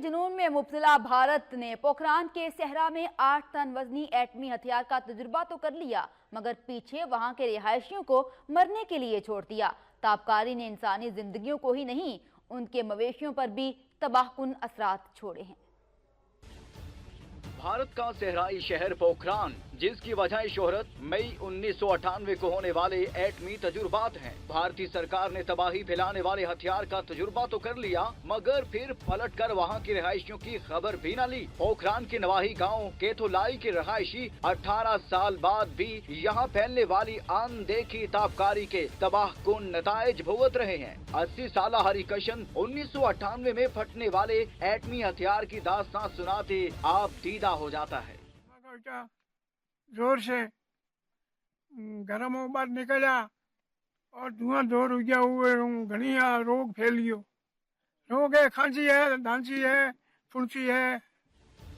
जुनून में मुब्तला भारत ने पोखरान के सहरा में 8 टन वजनी एटमी हथियार का तजुर्बा तो कर लिया, मगर पीछे वहां के रिहायशियों को मरने के लिए छोड़ दिया। ताबकारी ने इंसानी जिंदगियों को ही नहीं, उनके मवेशियों पर भी तबाहकुन असरात छोड़े हैं। भारत का सहराई शहर पोखरान, जिसकी वजह शोहरत मई 1998 को होने वाले एटमी तजुर्बात हैं। भारतीय सरकार ने तबाही फैलाने वाले हथियार का तजुर्बा तो कर लिया, मगर फिर पलटकर वहां की रिहायशियों की खबर भी न ली। पोखरान के नवाही गांव केथोलाई के रिहायशी 18 साल बाद भी यहां फैलने वाली अनदेखी ताबकारी के तबाहकुन नताइज भुगत रहे हैं। 80 साल हरिकशन 1998 में फटने वाले एटमी हथियार की दास्तां सुनाते आप दीदा हो जाता है। जोर से गरम बार निकला और धुआं दूर हो गया हुए घनी रोग फैलियो। रोग है, खांसी है, धांसी है, फुंसी है।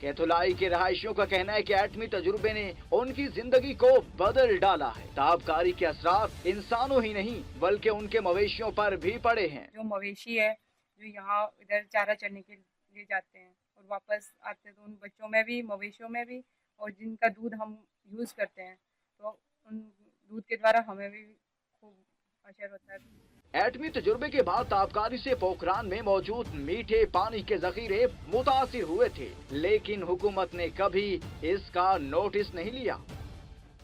केथोलाई के रहायशियों का कहना है कि एटमी तजुर्बे ने उनकी जिंदगी को बदल डाला है। ताबकारी के असरात इंसानों ही नहीं बल्कि उनके मवेशियों पर भी पड़े हैं। जो मवेशी है जो यहाँ इधर चारा चरने के लिए जाते हैं और वापस आते तो उन बच्चों में भी मवेशियों में भी, और जिनका दूध हम यूज़ करते हैं तो उन दूध के द्वारा हमें भी खूब असर होता है। एटमी तजुर्बे के बाद ताबकारी से पोखरान में मौजूद मीठे पानी के जखीरे मुतासिर हुए थे, लेकिन हुकूमत ने कभी इसका नोटिस नहीं लिया।